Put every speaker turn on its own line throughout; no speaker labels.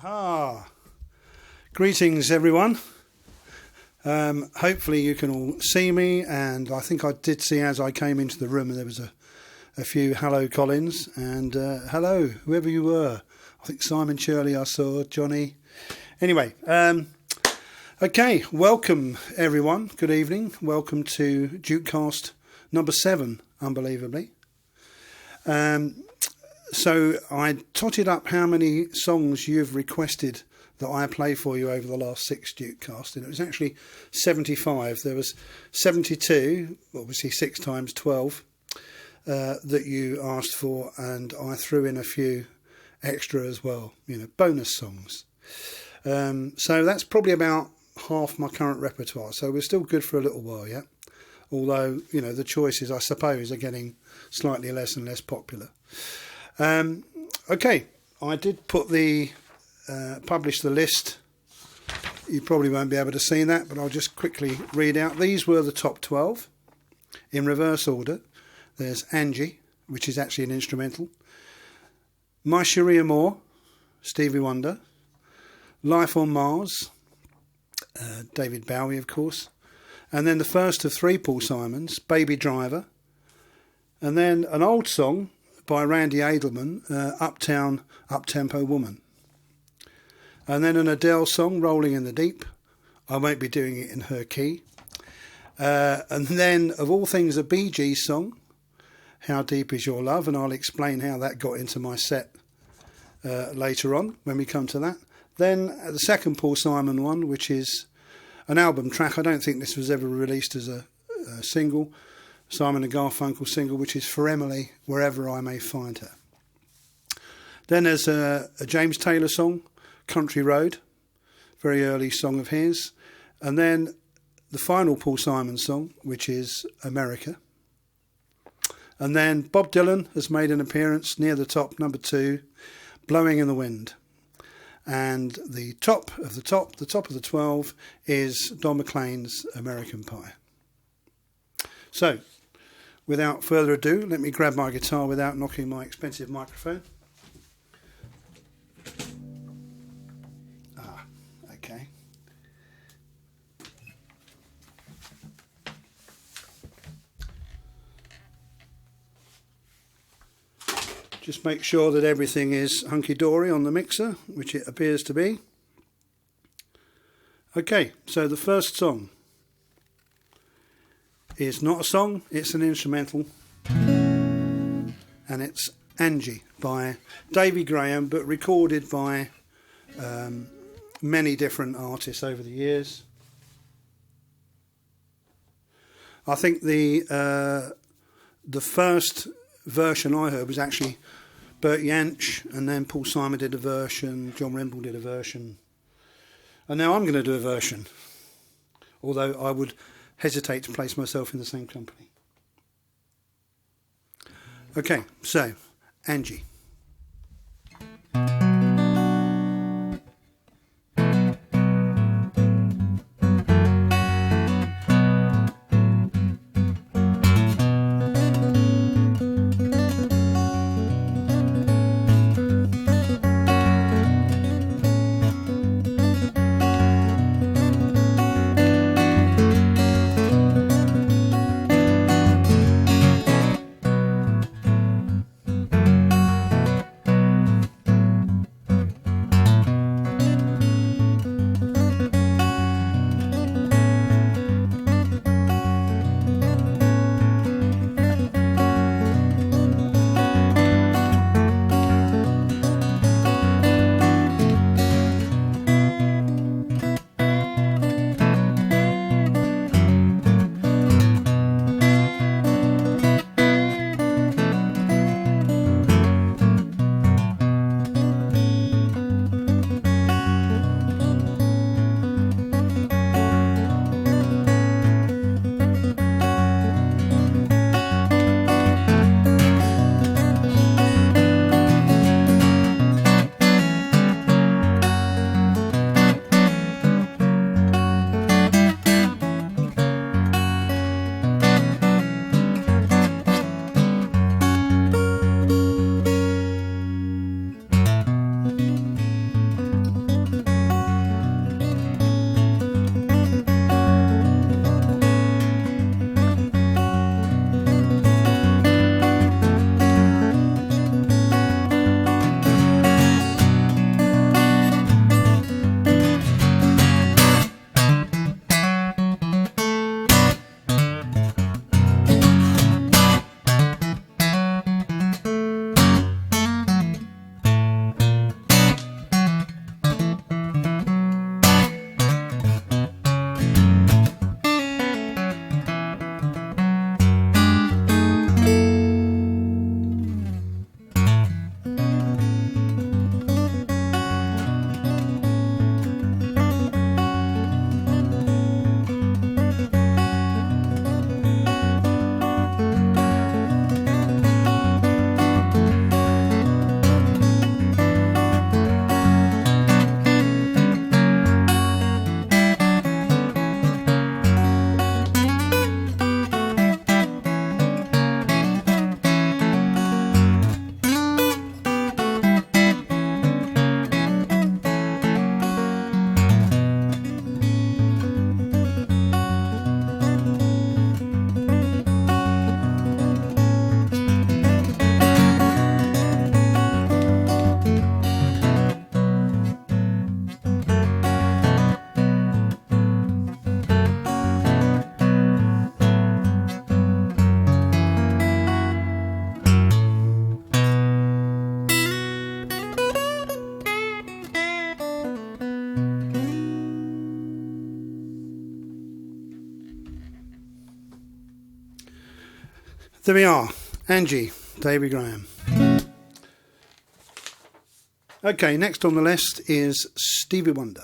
Aha! Greetings, everyone. Hopefully you can all see me, and I think I did see as I came into the room, and there was a few hello Collins, and hello whoever you were. I think Simon Shirley I saw, Johnny. Anyway, okay, welcome everyone. Good evening. Welcome to Jukecast number 7, unbelievably. So I totted up how many songs you've requested that I play for you over the last 6 Jukecast, and it was actually 75. There was 72, obviously 6 times 12, that you asked for, and I threw in a few extra as well, bonus songs. So that's probably about half my current repertoire, so we're still good for a little while, yeah? Although, the choices, I suppose, are getting slightly less and less popular. Okay, I did put publish the list. You probably won't be able to see that, but I'll just quickly read out. These were the top 12 in reverse order. There's Angie, which is actually an instrumental. My Sharia Moore, Stevie Wonder. Life on Mars, David Bowie, of course. And then the first of 3 Paul Simons, Baby Driver. And then an old song by Randy Edelman, Uptown, Uptempo Woman. And then an Adele song, Rolling in the Deep. I won't be doing it in her key. And then, of all things, a Bee Gees song, How Deep Is Your Love? And I'll explain how that got into my set later on when we come to that. Then the second Paul Simon one, which is an album track. I don't think this was ever released as a single. Simon and Garfunkel single, which is For Emily, Wherever I May Find Her. Then there's a James Taylor song, Country Road, very early song of his. And then the final Paul Simon song, which is America. And then Bob Dylan has made an appearance near the top, number 2, Blowing in the Wind. And the top of the 12 is Don McLean's American Pie. So, without further ado, let me grab my guitar without knocking my expensive microphone. Okay. Just make sure that everything is hunky-dory on the mixer, which it appears to be. Okay, so the first song is not a song, it's an instrumental, and it's Angie by Davy Graham, but recorded by many different artists over the years. I think the first version I heard was actually Bert Jansch, and then Paul Simon did a version, John Rimble did a version, and now I'm going to do a version, although I would hesitate to place myself in the same company. Okay, so Angie. There we are, Angie, Davy Graham. Okay, next on the list is Stevie Wonder.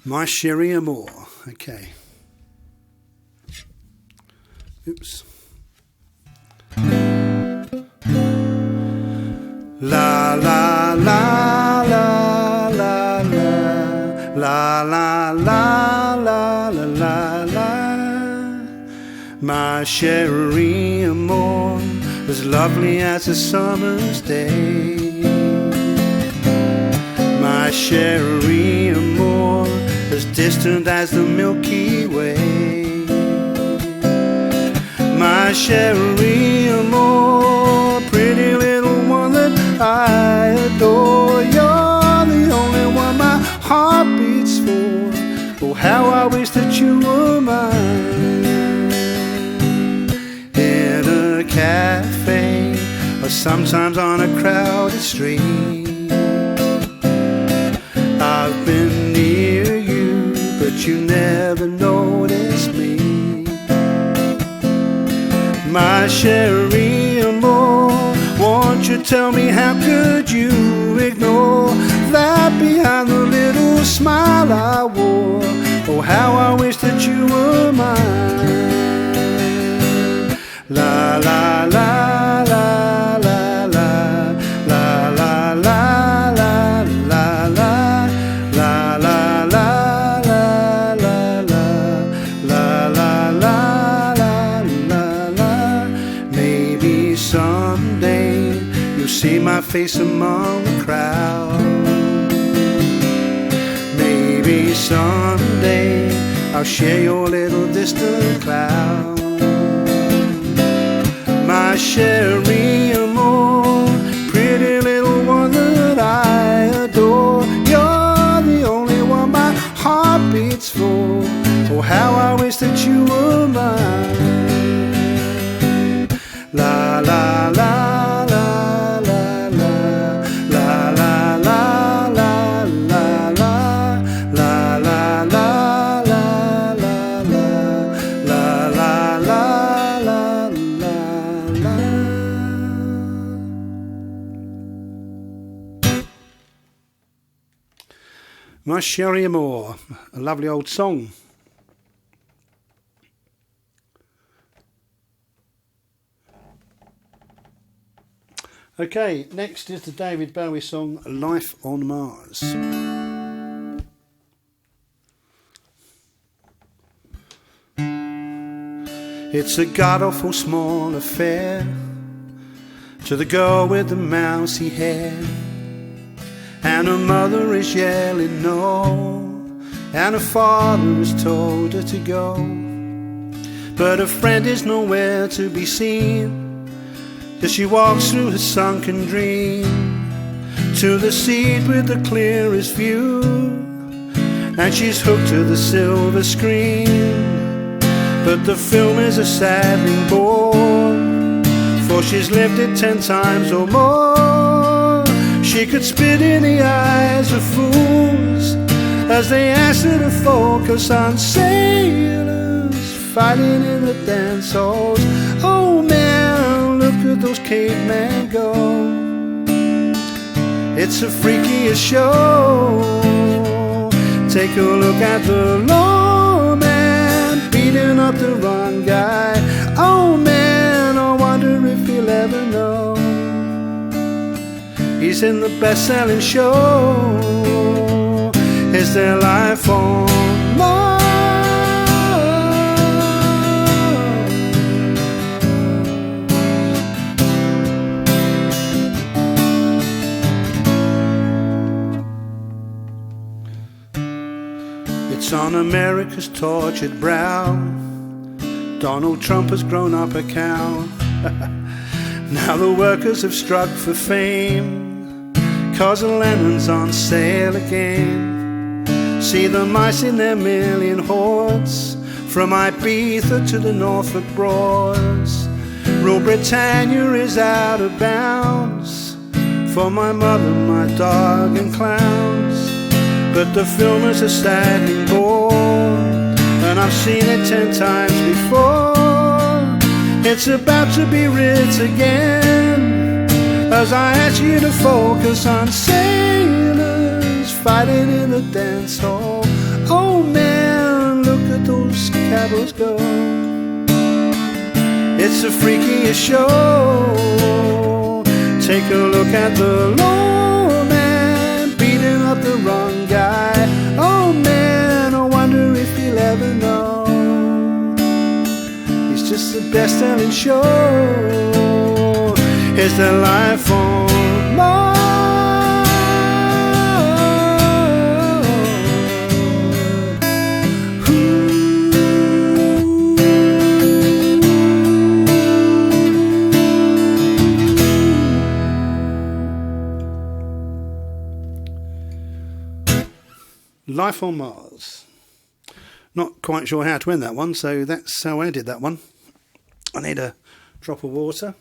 My Cherie Amour. Okay. Oops. La la la la la la la la la la la la. My Cherie Amour, as lovely as a summer's day. My Cherie Amour, as distant as the Milky Way. My Cherie Amour, pretty little one that I adore. You're the only one my heart beats for. Oh, how I wish that you were mine. In a cafe, or sometimes on a crowded street, I've been near you, but you never noticed me. My Cherie Amour, won't you tell me how could you ignore that behind the little smile I wore? Oh, how I wish that you were mine. La la la la la la la la la la la la la la la la la la la la. Maybe someday you'll see my face among the crowd. Maybe someday I'll share your little distant cloud. My Cherie Amour, pretty little one that I adore. You're the only one my heart beats for. Oh, how I wish that you were mine. La la la la la la la la la la la la la la la la la la la. My Cherie Amour, a lovely old song. Okay, next is the David Bowie song Life on Mars. It's a god-awful small affair to the girl with the mousy hair, and her mother is yelling no, and her father has told her to go, but her friend is nowhere to be seen, as she walks through her sunken dream to the seat with the clearest view, and she's hooked to the silver screen. But the film is a saddening bore, for she's lived it 10 times or more. She could spit in the eyes of fools as they asked her to focus on sailors fighting in the dance halls. Oh man, look at those cavemen go. It's the freakiest show. Take a look at the low man beating up the wrong guy. Oh man, I wonder if he'll ever know he's in the best-selling show. Is there life on Mars? It's on America's tortured brow. Donald Trump has grown up a cow. Now the workers have struck for fame, 'cause the Lennon's on sale again. See the mice in their million hordes, from Ibiza to the Norfolk Broads. Rule Britannia is out of bounds for my mother, my dog and clowns. but the film is a saddening bore, and I've seen it 10 times before. It's about to be writ again, as I ask you to focus on sailors fighting in a dance hall. Oh man, look at those cabots go. It's the freakiest show. Take a look at the low man beating up the wrong guy. Oh man, I wonder if he'll ever know. It's just the best-selling show. It's the life on Mars. Life on Mars. Not quite sure how to end that one, so that's how I did that one. I need a drop of water.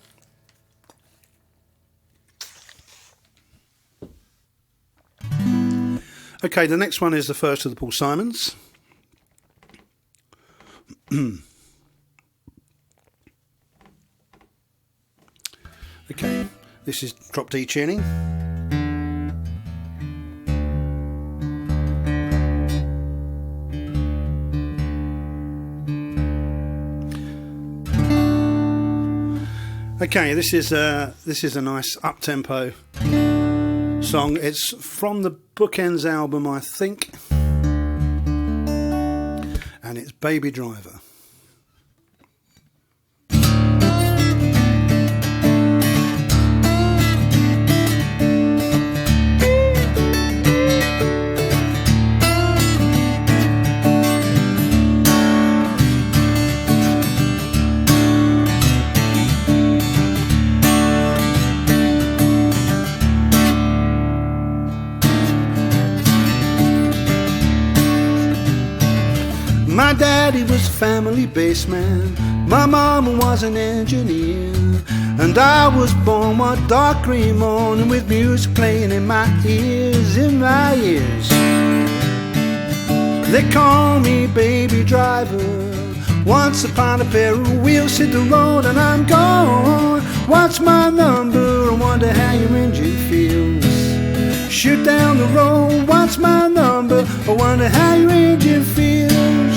Okay, the next one is the first of the Paul Simons. Okay, this is drop D tuning. Okay, this is a nice up-tempo song. It's from the Bookends album, I think, and it's Baby Driver. My daddy was a family-based man. My mama was an engineer, and I was born one dark green morning with music playing in my ears, They call me Baby Driver. Once upon a pair of wheels hit the road and I'm gone. What's my number? I wonder how your engine feels. Shoot down the road, what's my number? I wonder how your engine feels.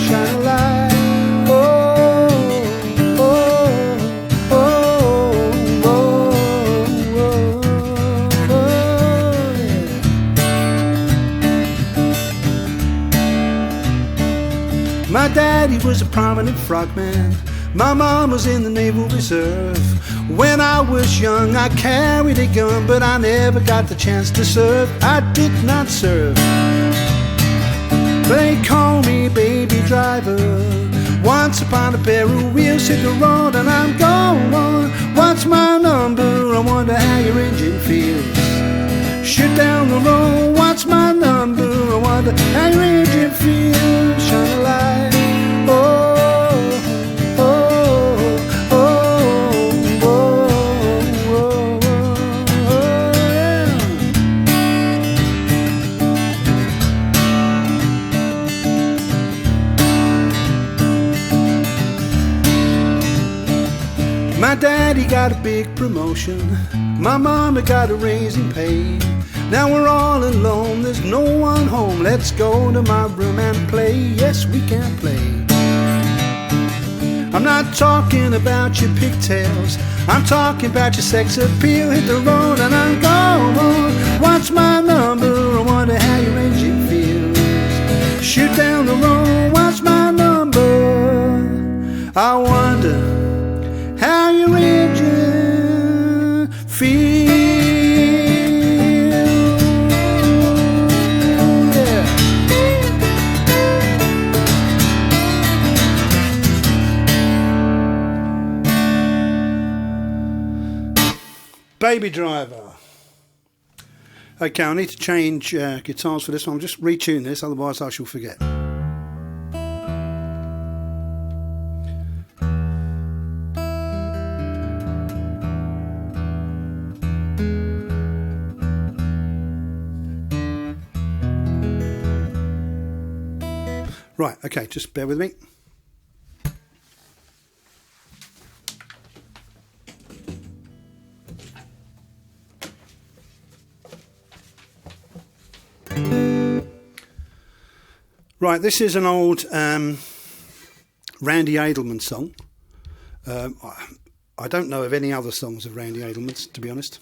Shine a light, oh, oh, oh, oh, oh, oh, yeah. My daddy was a prominent frogman. My mom was in the Naval Reserve. When I was young, I carried a gun, but I never got the chance to serve. I did not serve. They call me Baby Driver. Once upon a pair of wheels hit the road and I'm gone. What's my number? I wonder how your engine feels. Shoot down the road, what's my number? I wonder how your engine feels. Shine a light, oh. My daddy got a big promotion. My mama got a raise in pay. Now we're all alone, there's no one home. Let's go to my room and play. Yes, we can play. I'm not talking about your pigtails, I'm talking about your sex appeal. Hit the road and I'm gone. What's my number? I wonder how your engine feels. Shoot down the road, what's my number? I wonder how your engine feels. Yeah. Baby Driver. Okay, I need to change guitars for this one. I'll just retune this, otherwise I shall forget. Right, okay, just bear with me. Right, this is an old Randy Edelman song. I don't know of any other songs of Randy Edelman's, to be honest.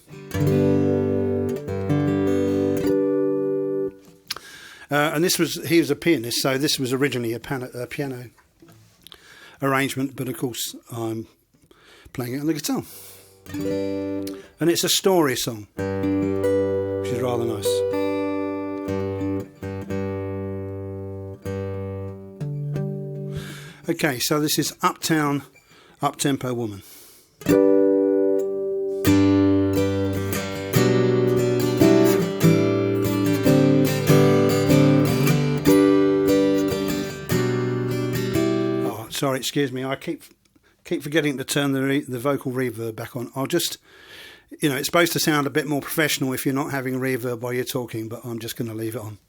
And he was a pianist, so this was originally a piano arrangement, but of course I'm playing it on the guitar. And it's a story song, which is rather nice. Okay, so this is Uptown, Up-Tempo Woman. Oh, sorry, excuse me. I keep forgetting to turn the vocal reverb back on. I'll just, it's supposed to sound a bit more professional if you're not having reverb while you're talking, but I'm just going to leave it on.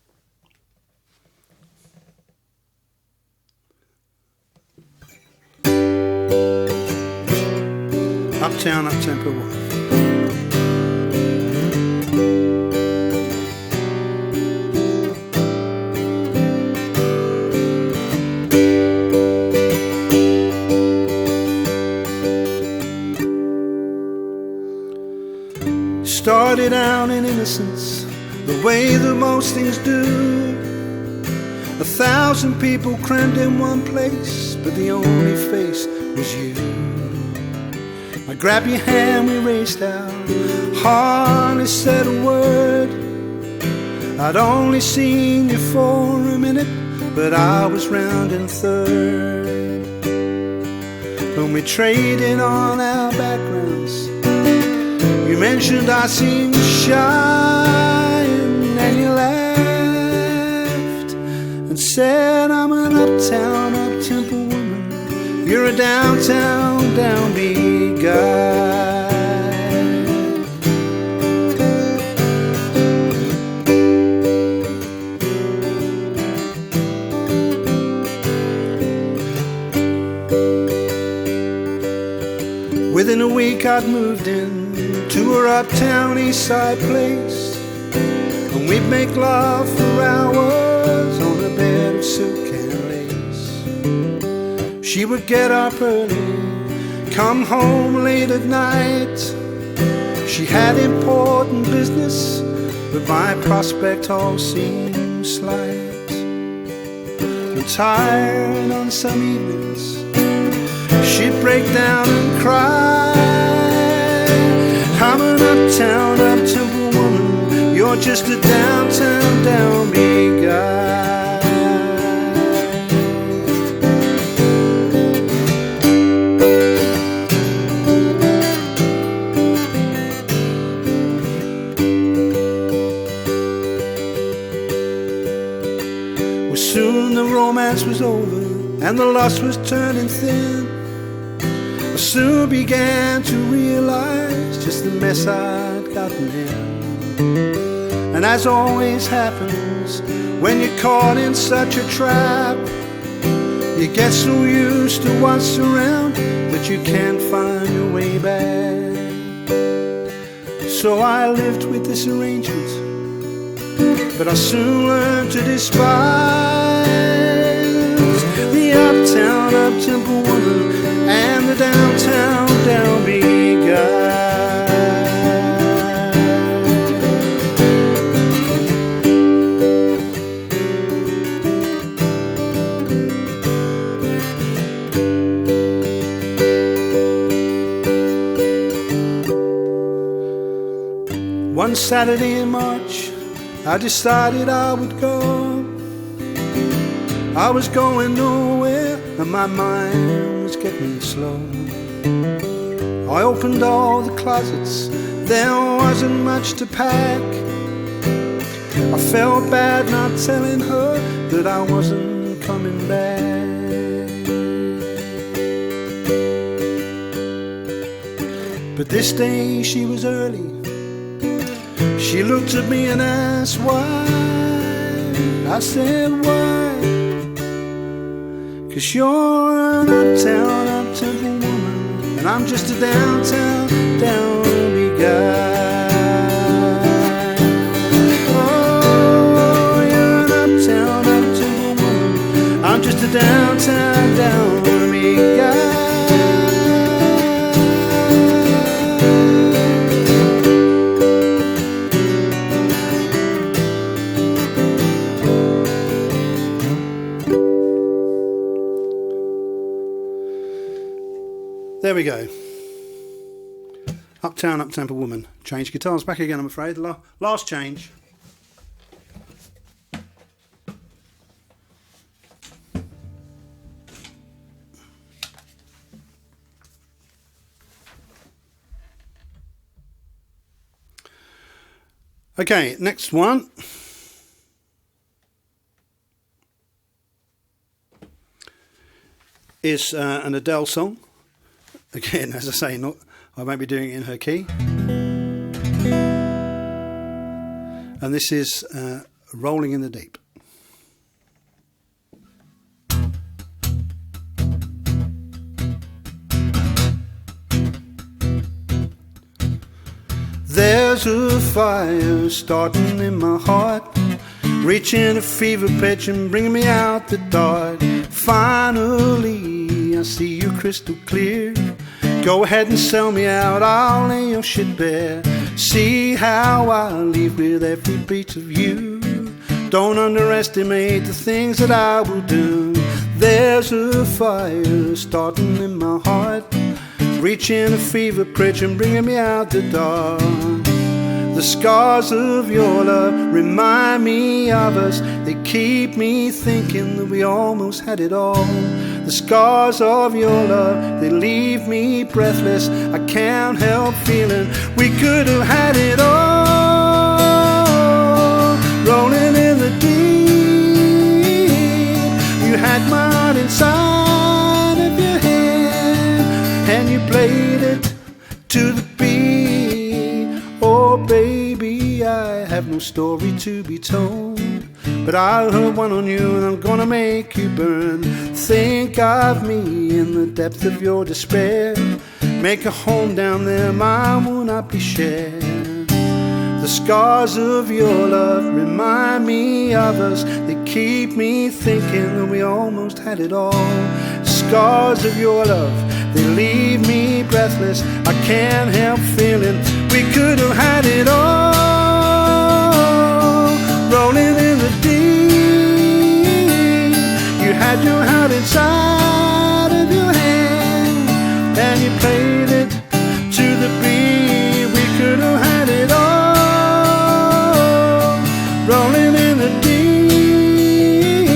Uptown, Up-Tempo Woman. Started out in innocence, the way that most things do. 1,000 people crammed in one place, but the only face was you. I grabbed your hand, we raced out, hardly said a word. I'd only seen you for a minute, but I was rounding third. When we traded on our backgrounds, you mentioned I seemed shy, and you laughed and said I'm an uptown, up-tempo woman. You're a downtown, downbeat guy. Within a week I'd moved in to her uptown east side place, and we'd make love for hours on a bed of silk and lace. She would get up early, come home late at night. She had important business, but my prospect all seemed slight. And tired on some evenings, she'd break down and cry. I'm an uptown, up-tempo woman. You're just a downtown, downbeat guy. Well, soon the romance was over and the lust was turning thin. I soon began to realize just the mess I'd gotten in. And as always happens when you're caught in such a trap, you get so used to what's around that you can't find your way back. So I lived with this arrangement, but I soon learned to despise the uptown, up-tempo woman and the downtown, downbeat guy. One Saturday in March, I decided I would go. I was going nowhere and my mind was getting slow. I opened all the closets, there wasn't much to pack. I felt bad not telling her that I wasn't coming back. But this day she was early. She looked at me and asked why. I said why. 'Cause you're an uptown, up-tempo woman, and I'm just a downtown, downbeat guy. Oh, you're an uptown, up-tempo woman, I'm just a downtown, downbeat guy. There we go. Uptown, up-tempo woman. Change guitars back again, I'm afraid. Last change. Okay, next one. Is an Adele song. Again, as I say, I won't be doing it in her key. And this is Rolling in the Deep. There's a fire starting in my heart, reaching a fever pitch and bringing me out the dark. Finally, I see you crystal clear. Go ahead and sell me out, I'll lay your shit bare. See how I leave with every beat of you. Don't underestimate the things that I will do. There's a fire starting in my heart, reaching a fever pitch and bringing me out the dark. The scars of your love remind me of us. They keep me thinking that we almost had it all. The scars of your love, they leave me breathless. I can't help feeling we could have had it all. Rolling in the deep, you had my heart inside of your hand, and you played it to the beat. Oh baby, I have no story to be told, but I'll have one on you and I'm gonna make you burn. Think of me in the depth of your despair. Make a home down there, mine will not be shared. The scars of your love remind me of us. They keep me thinking that we almost had it all. Scars of your love, they leave me breathless. I can't help feeling we could have had it all. Rolling in the deep, you had your heart inside of your hand, and you played it to the beat. We could have had it all. Rolling in the deep,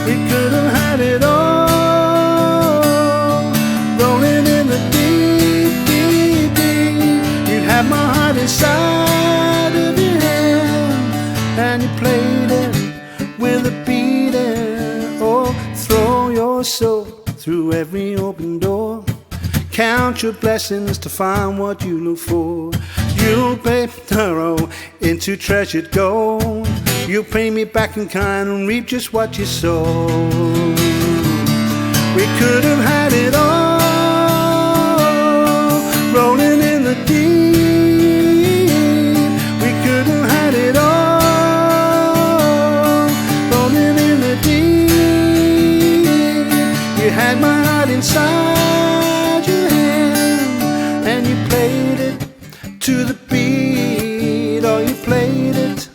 we could have had it all. Rolling in the deep, deep, deep, you had my heart inside of your hand, and you played it with a beating. Oh, throw your soul through every open door. Count your blessings to find what you look for. You'll pay thorough into treasured gold. You'll pay me back in kind and reap just what you sow. We could have had it all. Rolling in the deep, we could have had it all. Rolling in the deep, you had my heart inside your hand, and you played it to the beat. Oh, you played it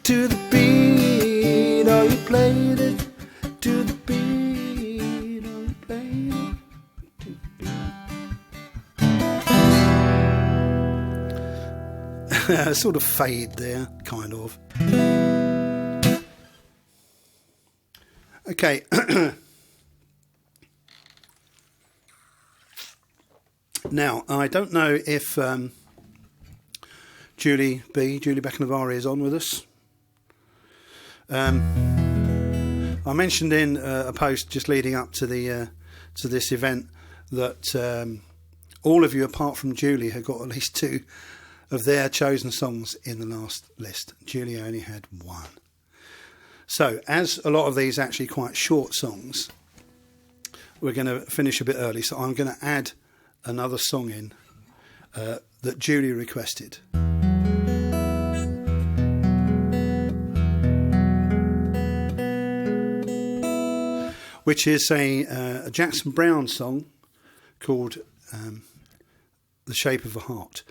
to the beat. Oh, you played it to the beat. Oh, you played it to the beat. Sort of fade there, kind of. Okay. Now, I don't know if Julie Beckenavari is on with us. I mentioned in a post just leading up to the to this event that all of you, apart from Julie, have got at least two of their chosen songs in the last list. Julie only had one. So, as a lot of these are actually quite short songs, we're going to finish a bit early, so I'm going to add another song in that Julie requested. Which is a Jackson Browne song called The Shape of a Heart.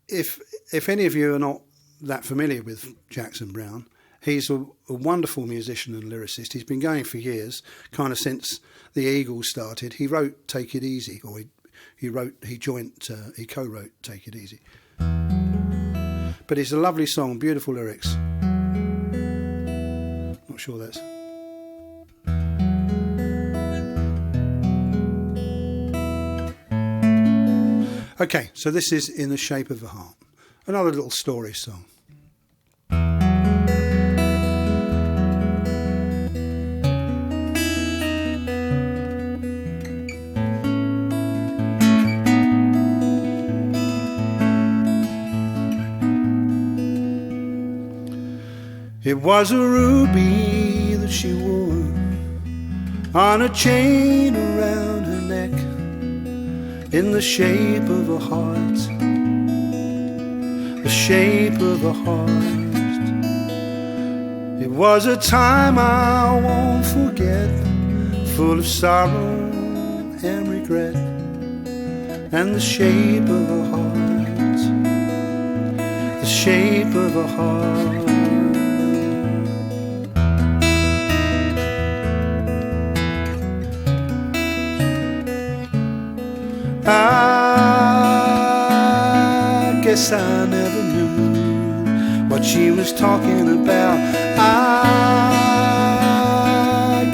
If any of you are not that familiar with Jackson Browne, he's a wonderful musician and lyricist. He's been going for years, kind of since the Eagles started. He wrote Take It Easy, or he co-wrote Take It Easy. But it's a lovely song, beautiful lyrics. Not sure that's... Okay, so this is In the Shape of a Heart, another little story song. It was a ruby that she wore on a chain around her neck, in the shape of a heart, the shape of a heart. It was a time I won't forget, full of sorrow and regret, and the shape of a heart, the shape of a heart. I guess I never knew what she was talking about. I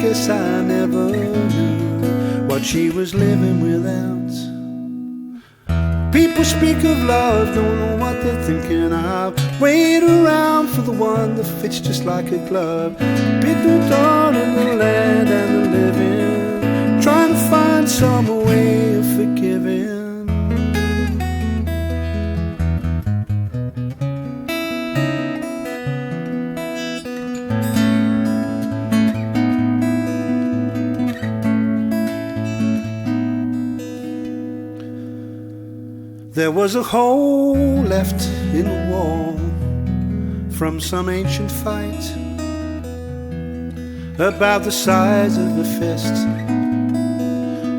guess I never knew what she was living without. People speak of love, don't know what they're thinking of. Wait around for the one that fits just like a glove. Bid the dawn of the land and the living, trying to find some way of forgiving. There was a hole left in the wall from some ancient fight, about the size of a fist,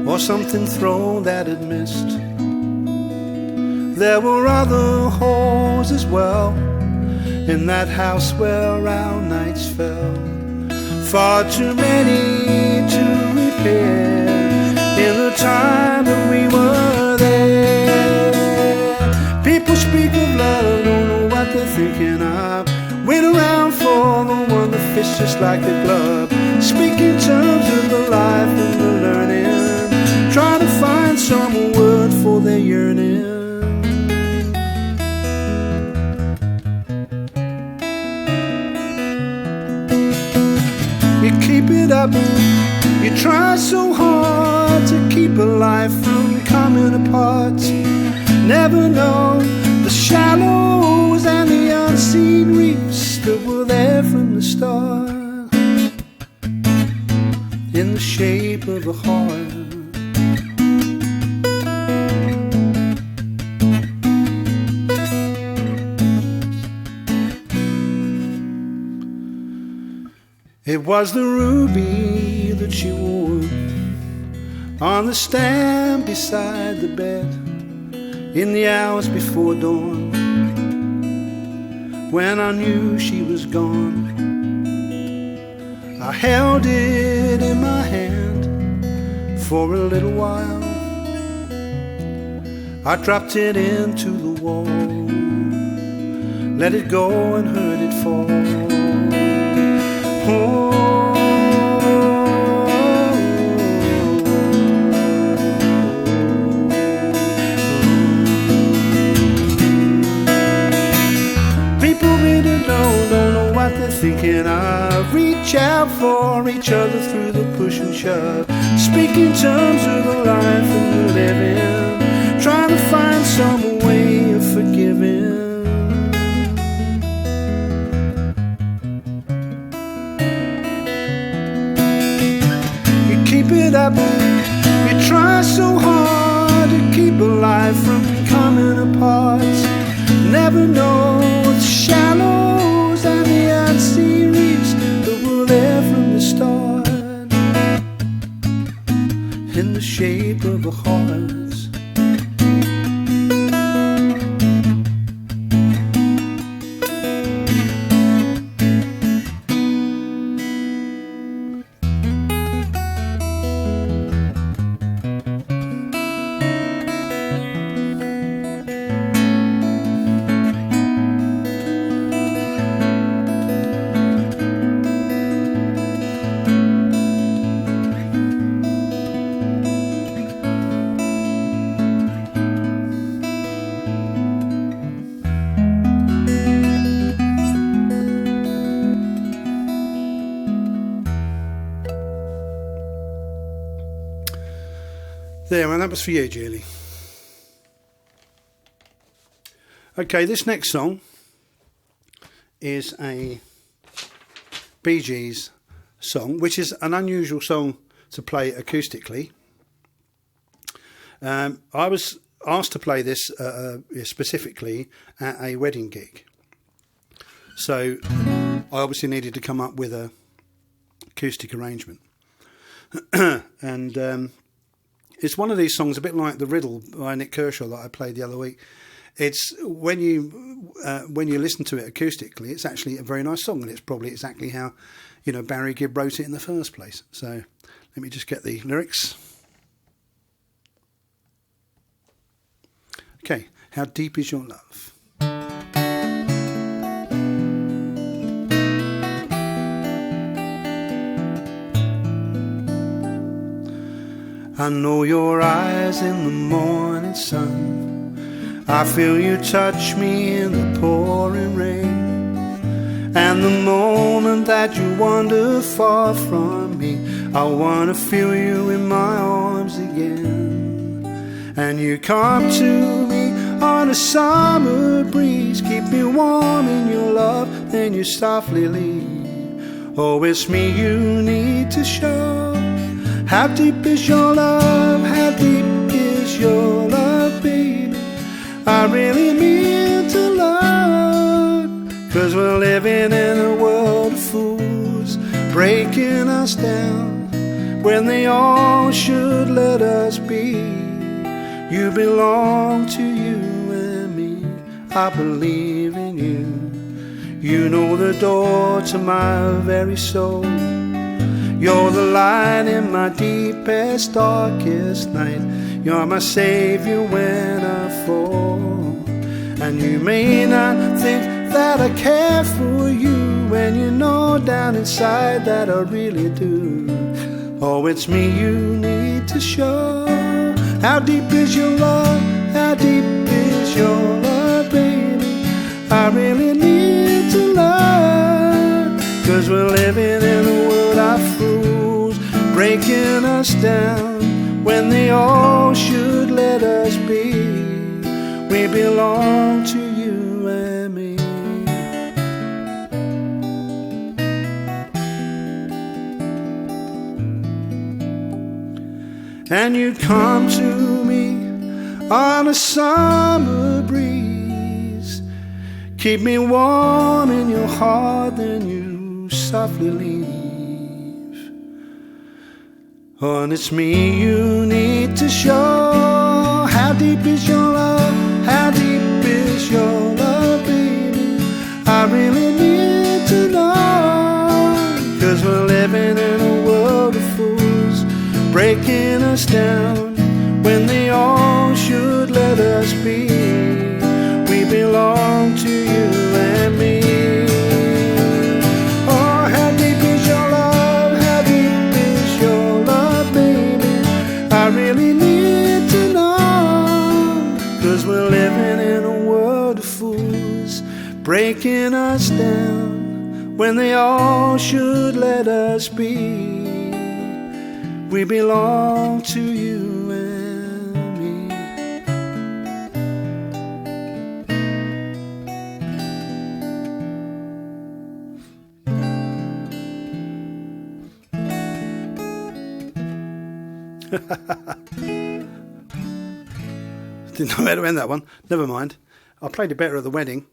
or something thrown that had missed. There were other holes as well in that house where our nights fell, far too many to repair in the time that we were there. People speak of love, don't know what they're thinking of. Wait around for the one that fits just like a glove. Speak in terms of the life and the learning, trying to find some word for their yearning. You keep it up, you try so hard to keep a life from coming apart. Never know the shallows and the unseen reefs that were there from the start, in the shape of a heart. It was the ruby that she wore on the stand beside the bed, in the hours before dawn, when I knew she was gone. I held it in my hand for a little while. I dropped it into the wall, let it go and heard it fall. Oh. Don't know what they're thinking of. Reach out for each other through the push and shove. Speak in terms of the life and the living, trying to find some way of forgiving. You keep it up, parts. Never know the shallows and the unseen reefs that were there from the start, in the shape of a heart. There, and that was for you, Julie. Okay, this next song is a Bee Gees song, which is an unusual song to play acoustically. I was asked to play this specifically at a wedding gig. So I obviously needed to come up with a acoustic arrangement. And it's one of these songs, a bit like The Riddle by Nick Kershaw that I played the other week. It's when you listen to it acoustically, it's actually a very nice song, and it's probably exactly how, Barry Gibb wrote it in the first place. So let me just get the lyrics. Okay, how deep is your love? I know your eyes in the morning sun. I feel you touch me in the pouring rain. And the moment that you wander far from me, I want to feel you in my arms again. And you come to me on a summer breeze, keep me warm in your love, then you softly leave. Oh, it's me you need to show. How deep is your love? How deep is your love, baby? I really mean to love. 'Cause we're living in a world of fools, breaking us down when they all should let us be. You belong to you and me. I believe in you. You know the door to my very soul. You're the light in my deepest, darkest night. You're my savior when I fall. And you may not think that I care for you, when you know down inside that I really do. Oh, it's me you need to show. How deep is your love? How deep is your love, baby? I really need to love. 'Cause we're living in a world of fools, breaking us down when they all should let us be. We belong to you and me. And you come to me on a summer breeze, keep me warm in your heart, then you softly leave. Oh, and it's me you need to show. How deep is your love? How deep is your love, baby? I really need to know. 'Cause we're living in a world of fools, breaking us down when they all should let us be. We belong to you and me. I really need to know. 'Cause we're living in a world of fools, breaking us down when they all should let us be. We belong to you and me. Didn't know how to end that one. Never mind. I played it better at the wedding.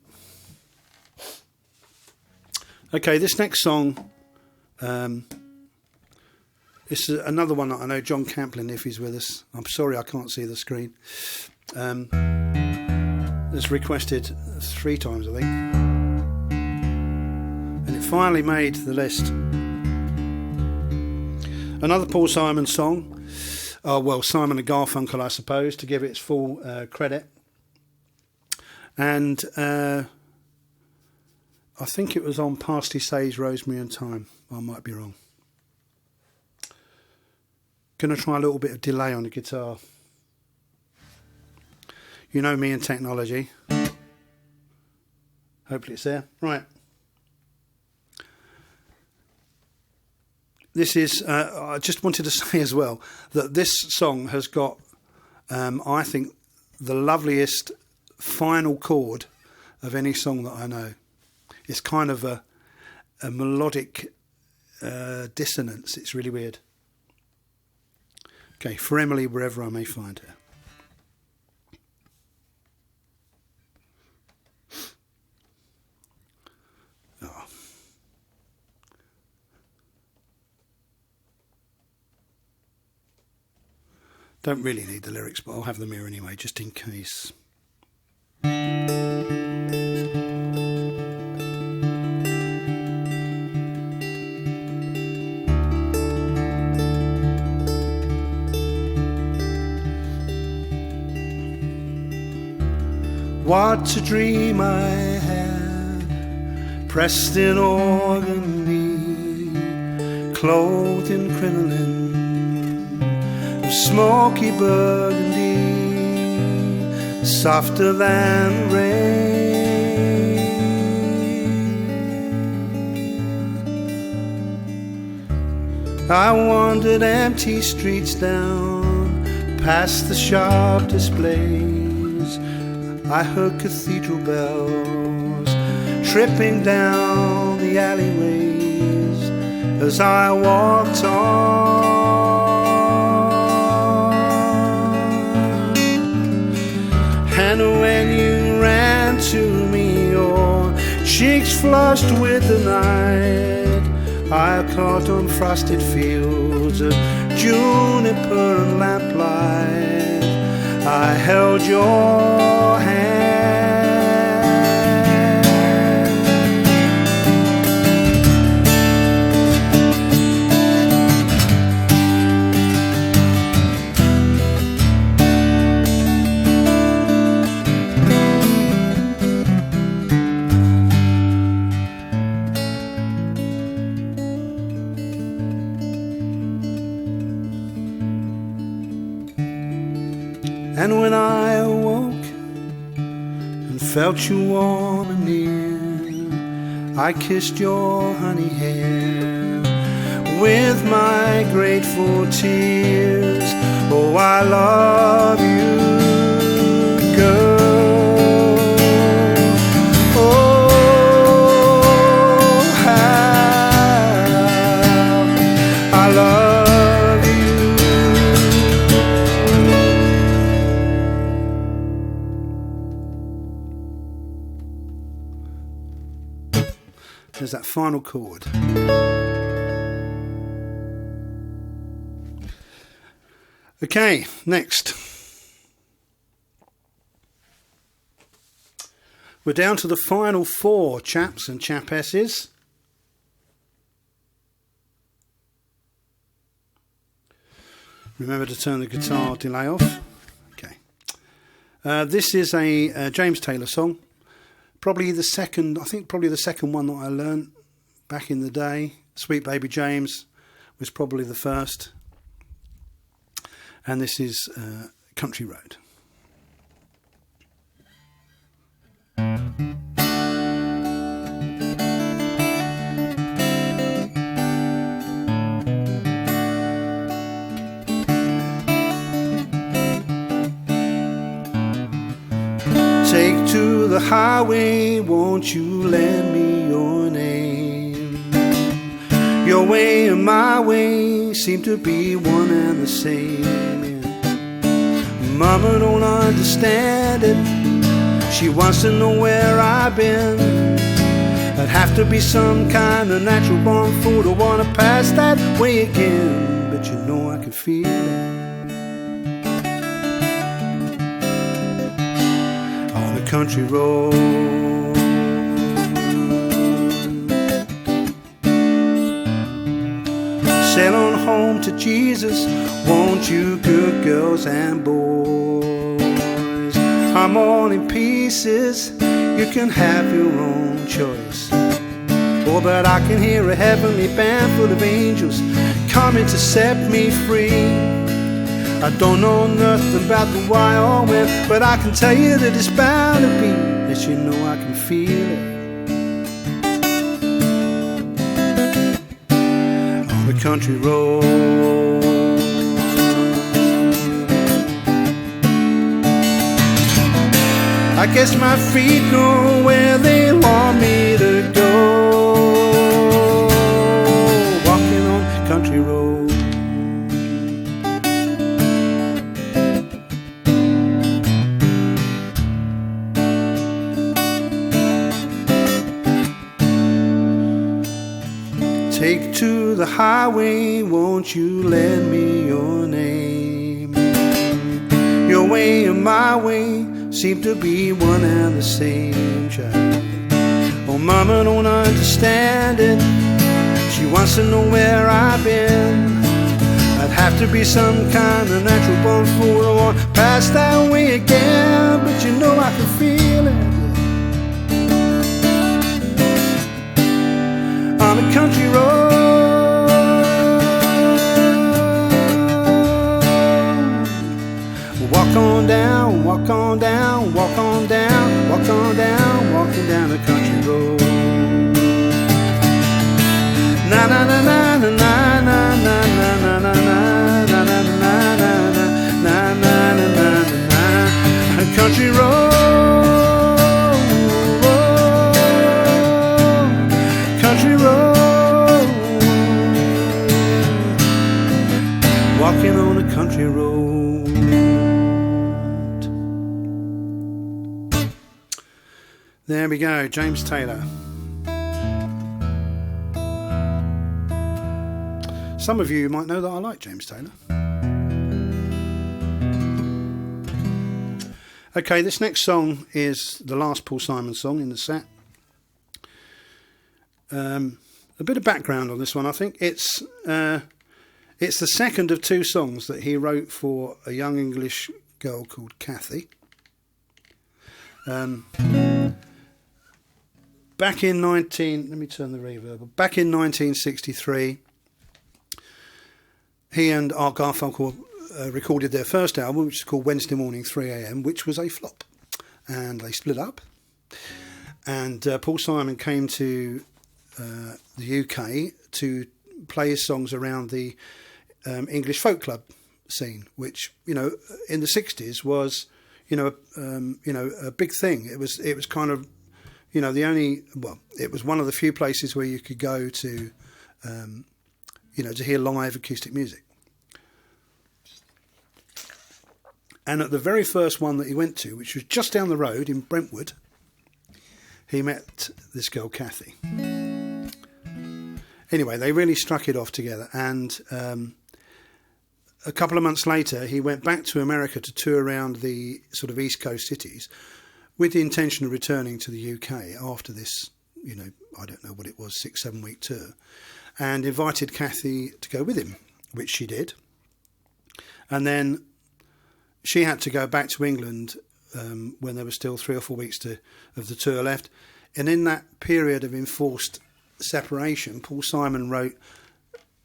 Okay, this next song, it's another one that I know John Camplin, if he's with us. I'm sorry I can't see the screen. It's requested 3 times, I think. And it finally made the list. Another Paul Simon song. Oh, well, Simon and Garfunkel, I suppose, to give it its full credit. And I think it was on Parsley, Sage, Rosemary and Thyme. I might be wrong. Going to try a little bit of delay on the guitar. You know me and technology. Hopefully it's there. Right. This is, I just wanted to say as well, that this song has got, I think, the loveliest final chord of any song that I know. It's kind of a melodic dissonance. It's really weird. Okay, For Emily, Wherever I May Find Her. Oh. Don't really need the lyrics, but I'll have them here anyway, just in case. What a dream I had, pressed in organdy, clothed in crinoline, of smoky burgundy, softer than the rain. I wandered empty streets down, past the sharp displays. I heard cathedral bells tripping down the alleyways as I walked on. And when you ran to me, your cheeks flushed with the night, I caught on frosted fields of juniper and lamplight. I held your hand. And when I awoke and felt you warm and near, I kissed your honey hair with my grateful tears. Oh, I love you, girl. Oh, how I love. There's that final chord. Okay, next. We're down to the final 4 chaps and chapesses. Remember to turn the guitar delay off. Okay. This is a James Taylor song. Probably the second one that I learnt back in the day. Sweet Baby James was probably the first. And this is Country Road. Take to the highway, won't you lend me your name? Your way and my way seem to be one and the same. Mama don't understand it. She wants to know where I've been. I'd have to be some kind of natural born fool to want to pass that way again. But you know I can feel it on the country road. Sail on home to Jesus, won't you, good girls and boys? I'm all in pieces, you can have your own choice. Oh, but I can hear a heavenly band full of angels coming to set me free. I don't know nothing about the why or when, but I can tell you that it's bound to be. Yes, you know I can feel it on the country road. I guess my feet know where they want me to go, walking on country road. Take to the highway, won't you lend me your name? Your way and my way seem to be one and the same, child. Oh, mama don't understand it. She wants to know where I've been. I'd have to be some kind of natural born fool to want to pass that way again. But you know I can feel it on the country road. Walk on down, walk on down, walk on down, walk on down, walking down the country road. Na na na na na na na na na na na na na na na na country road, country road, walking on a country road. There we go, James Taylor. Some of you might know that I like James Taylor. Okay, this next song is the last Paul Simon song in the set. A bit of background on this one. I think it's the second of two songs that he wrote for a young English girl called Kathy. Back in 1963, he and Art Garfunkel recorded their first album, which is called Wednesday Morning 3 a.m., which was a flop. And they split up. And Paul Simon came to the UK to play his songs around the English folk club scene, which, you know, in the 60s was, a big thing. It was kind of, it was one of the few places where you could go to, to hear live acoustic music. And at the very first one that he went to, which was just down the road in Brentwood, he met this girl, Kathy. Anyway, they really struck it off together. And a couple of months later, he went back to America to tour around the sort of East Coast cities with the intention of returning to the UK after this, I don't know what it was, 6-7 week tour, and invited Kathy to go with him, which she did. And then she had to go back to England when there were still 3 or 4 weeks of the tour left. And in that period of enforced separation, Paul Simon wrote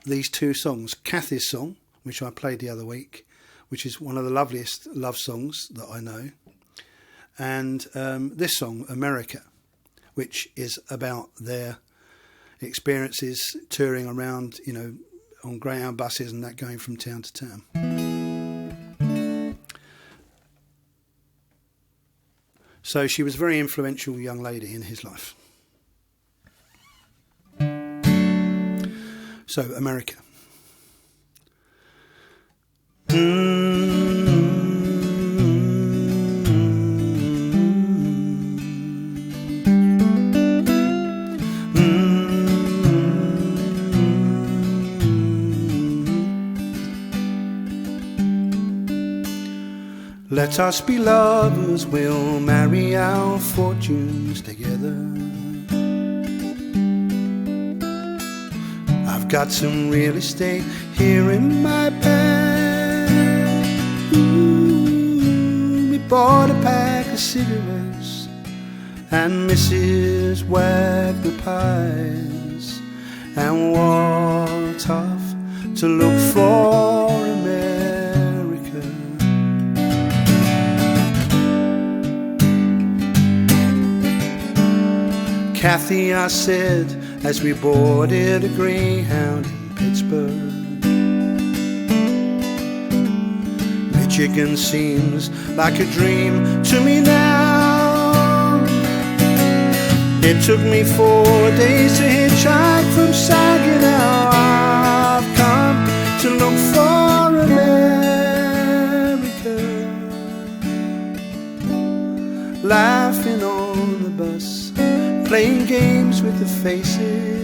these two songs. Kathy's song, which I played the other week, which is one of the loveliest love songs that I know. And this song, America, which is about their experiences touring around, on Greyhound buses and that, going from town to town. So she was a very influential young lady in his life. So, America. Let us be lovers, we'll marry our fortunes together. I've got some real estate here in my bag. Ooh, we bought a pack of cigarettes and Mrs. Wagner pies, and walked off to look for America. Kathy, I said, as we boarded a Greyhound in Pittsburgh, Michigan seems like a dream to me now. It took me 4 days to hitchhike from Saginaw. I've come to look for America. Laughing on the bus, playing games with the faces.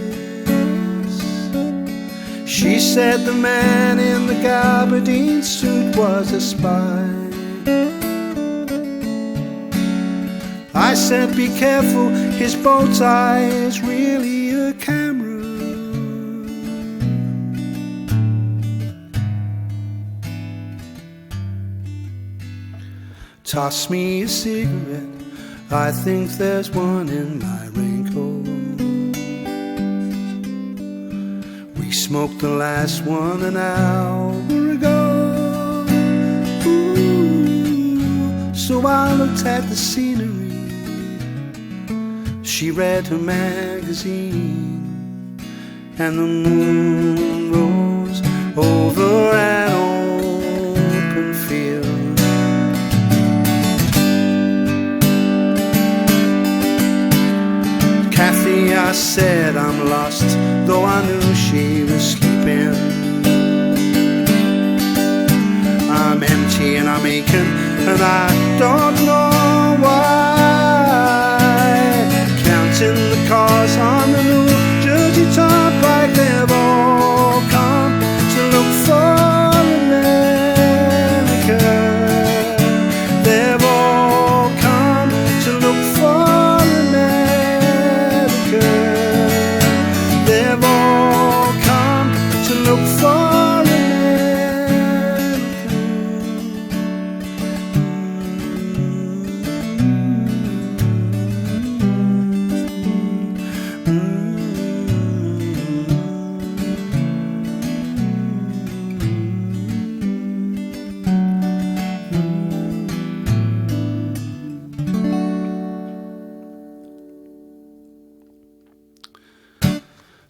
She said the man in the gabardine suit was a spy. I said, be careful, his bow tie is really a camera. Toss me a cigarette, I think there's one in my raincoat. We smoked the last one an hour ago. Ooh, so I looked at the scenery. She read her magazine, and the moon rose over an open field. Kathy, I said, I'm lost, though I knew she was sleeping. I'm empty and I'm aching, and I don't know why. Counting the cars on the New Jersey Turnpike, they've all come to look for America. They've all come to look for America. They've all come to look for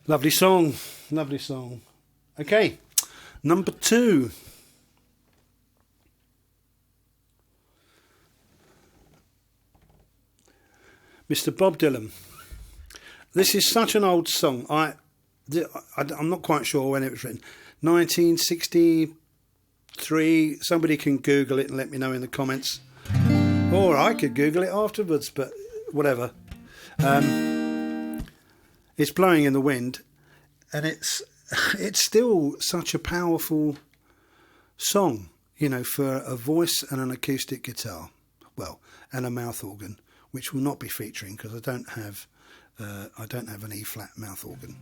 Lovely song, lovely song. Okay, number 2. Mr. Bob Dylan. This is such an old song. I'm not quite sure when it was written. 1963. Somebody can Google it and let me know in the comments. Or I could Google it afterwards, but whatever. It's Blowing in the Wind, and it's still such a powerful song, you know, for a voice and an acoustic guitar, well, and a mouth organ, which will not be featuring because I don't have an E flat mouth organ,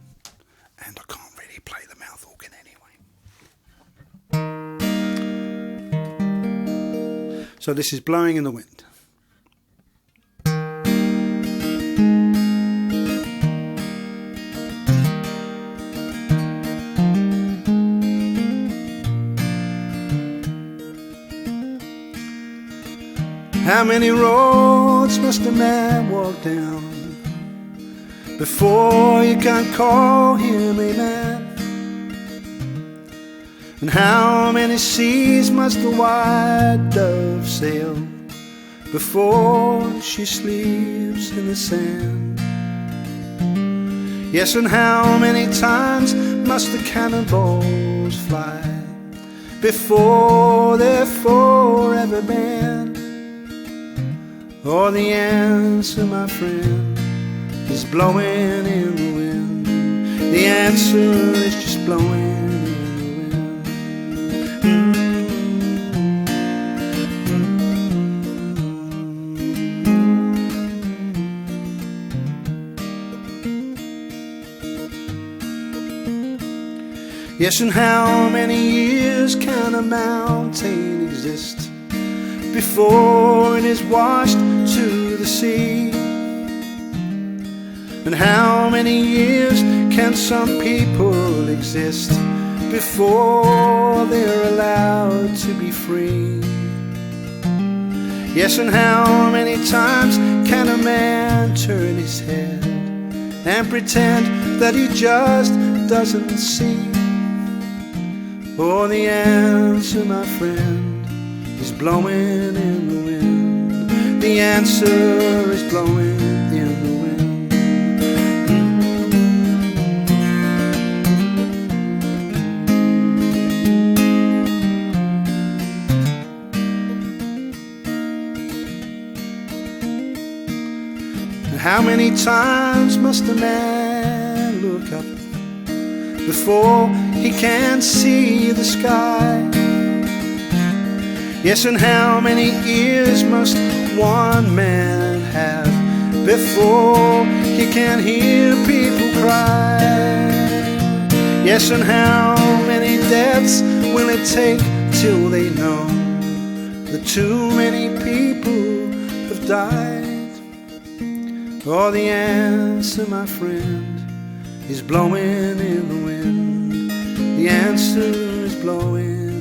and I can't really play the mouth organ anyway. So this is Blowing in the Wind. How many roads must a man walk down before you can call him a man? And how many seas must the white dove sail before she sleeps in the sand? Yes, and how many times must the cannonballs fly before they're forever banned? Oh, the answer, my friend, is blowing in the wind. The answer is just blowing in the wind. Yes, and how many years can a mountain exist before it is washed to the sea? And how many years can some people exist before they're allowed to be free? Yes, and how many times can a man turn his head and pretend that he just doesn't see? Oh, the answer, my friend, is blowing in the wind. The answer is blowing in the wind. How many times must a man look up before he can see the sky? Yes, and how many ears must one man have before he can hear people cry? Yes, and how many deaths will it take till they know that too many people have died? Oh, the answer, my friend, is blowing in the wind. The answer is blowing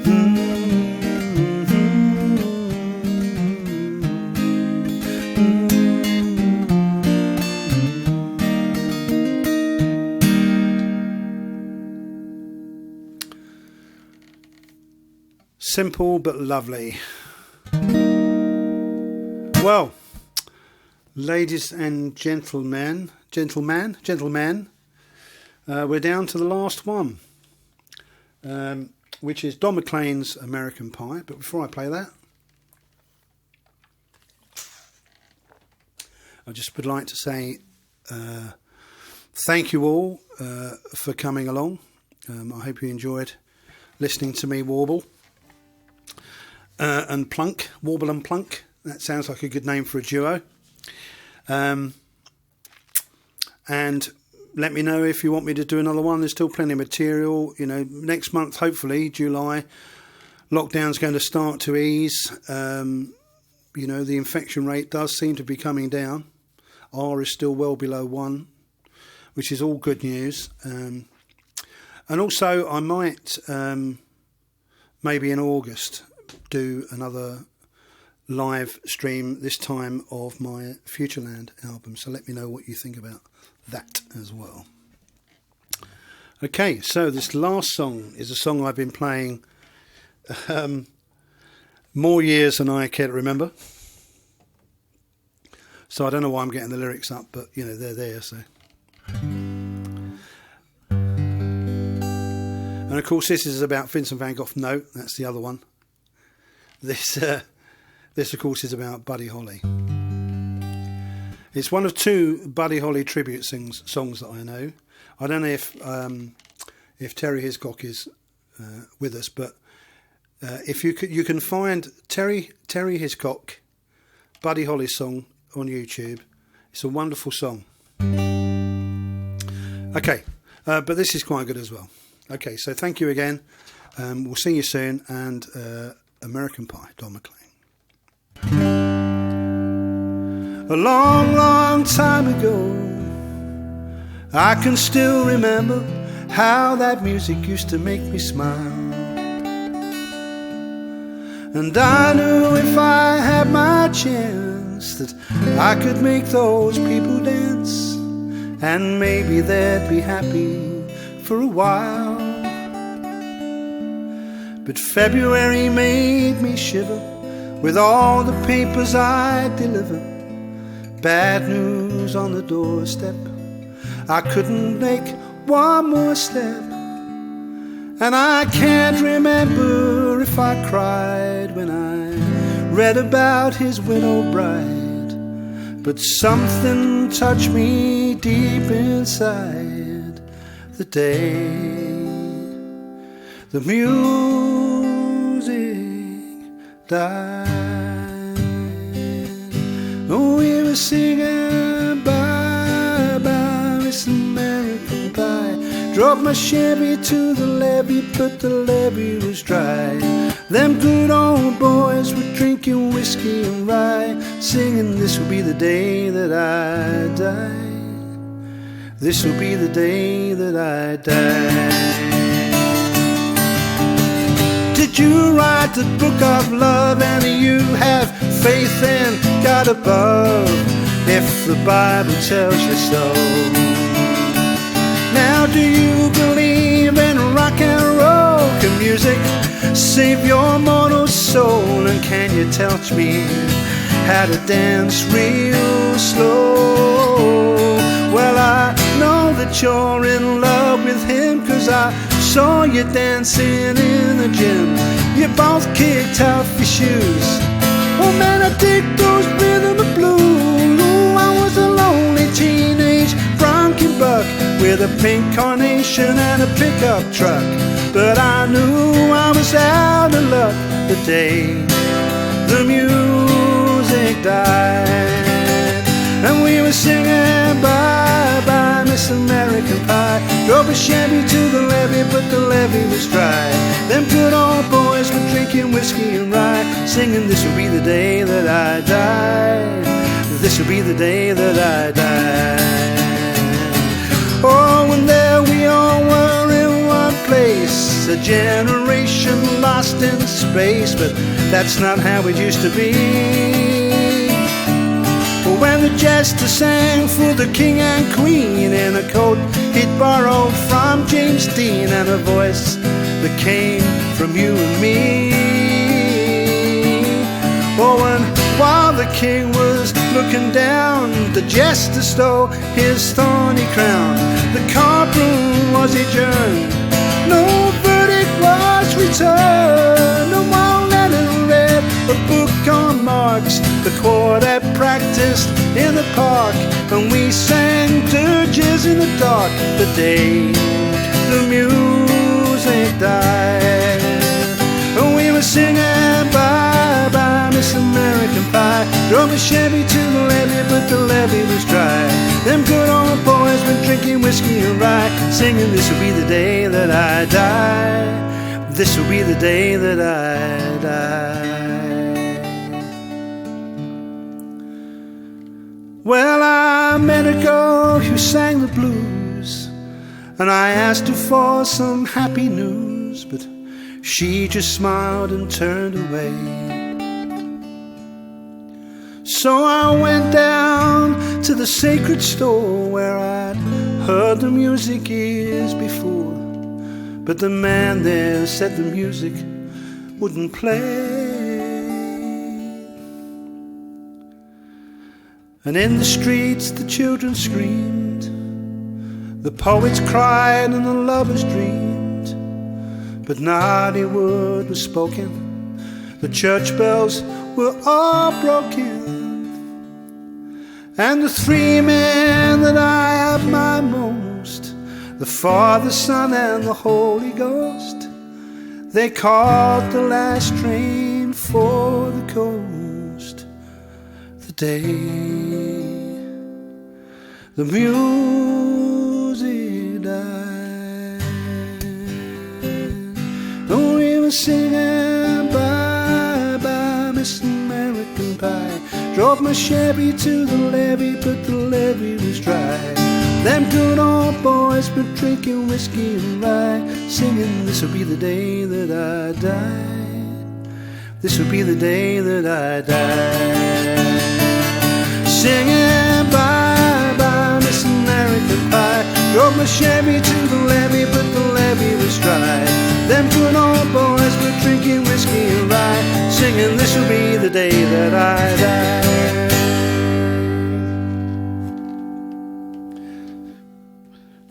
in the wind. Simple but lovely. Well, ladies and gentlemen, we're down to the last one, which is Don McLean's American Pie. But before I play that, I just would like to say thank you all for coming along. I hope you enjoyed listening to me warble and plunk, warble and plunk. That sounds like a good name for a duo. And let me know if you want me to do another one. There's still plenty of material. You know, next month, hopefully, July, lockdown's going to start to ease. You know, the infection rate does seem to be coming down. R is still well below 1, which is all good news. And also, I might, maybe in August, do another live stream, this time of my Futureland album. So let me know what you think about that as well. Okay, so this last song is a song I've been playing more years than I care to remember. So I don't know why I'm getting the lyrics up, but you know, they're there. So, and of course this is about Vincent van Gogh. No, that's the other one. This of course is about Buddy Holly. It's one of 2 Buddy Holly tribute songs that I know. I don't know if Terry Hiscock is with us, but if you can find Terry Hiscock Buddy Holly song on YouTube. It's a wonderful song. Okay, but this is quite good as well. Okay, so thank you again. We'll see you soon, and American Pie, Don McLean. A long, long time ago, I can still remember how that music used to make me smile. And I knew if I had my chance that I could make those people dance, and maybe they'd be happy for a while. But February made me shiver with all the papers I deliver. Bad news on the doorstep. I couldn't make one more step, and I can't remember if I cried when I read about his widowed bride. But something touched me deep inside the day the music died. Oh, we were singing bye bye, Miss American Pie, Drove my Chevy to the levee, but the levee was dry. Them good old boys were drinking whiskey and rye, singing, this will be the day that I die. This will be the day that I die. Did you write the book of love, and do you have faith in God above, if the Bible tells you so? Now do you believe in rock and roll? Can music save your mortal soul? And can you teach me how to dance real slow? Well, I know that you're in love with him, 'cause I saw you dancing in the gym. You both kicked off your shoes. Oh man, I dig those rhythm and blues. Oh, I was a lonely teenage bronchi buck with a pink carnation and a pickup truck, but I knew I was out of luck the day the music died. And we were singing bye bye Miss American Pie. Drove a Chevy to the levee, but the levee was dry. Them good old boys were drinking whiskey and rye, singing, this will be the day that I die. This will be the day that I die. Oh, and there we all were in one place, a generation lost in space, but that's not how it used to be. When the jester sang for the king and queen in a coat he'd borrowed from James Dean, and a voice that came from you and me. Oh, and while the king was looking down, the jester stole his thorny crown. The courtroom was adjourned, no verdict was returned, no more letter read, a book on Marx, the quartet practiced in the park, and we sang dirges in the dark the day the music died. And we were singing bye bye Miss American Pie. Drove a Chevy to the levee, but the levee was dry. Them good old boys were drinking whiskey and rye, singing, this will be the day that I die. This will be the day that I die. Well, I met a girl who sang the blues, and I asked her for some happy news, but she just smiled and turned away. So I went down to the sacred store where I'd heard the music years before, but the man there said the music wouldn't play. And in the streets the children screamed, the poets cried and the lovers dreamed, but not a word was spoken. The church bells were all broken, and the three men that I admire most, the Father, Son, and the Holy Ghost, they caught the last train for the coast. The day the music died, and we were singing bye bye Miss American Pie. Drove my Chevy to the levee, but the levee was dry. Them good old boys were drinking whiskey and rye, singing, this will be the day that I die. This will be the day that I die. Singing bye bye Miss American Pie. Drove my Chevy to the levee, but the levee was dry. Them good old boys were drinking whiskey and rye, singing, this will be the day that I die.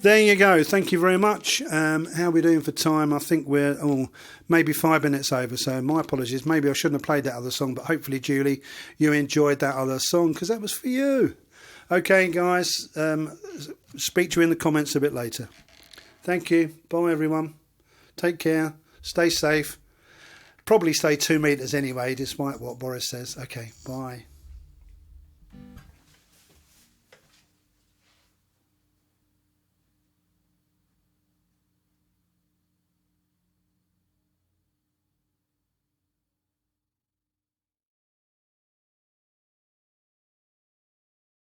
There you go. Thank you very much. How are we doing for time? I think we're maybe 5 minutes over, so my apologies. Maybe I shouldn't have played that other song, but hopefully, Julie, you enjoyed that other song, because that was for you. Okay, guys, speak to you in the comments a bit later. Thank you. Bye, everyone. Take care. Stay safe. Probably stay 2 meters anyway, despite what Boris says. Okay, bye.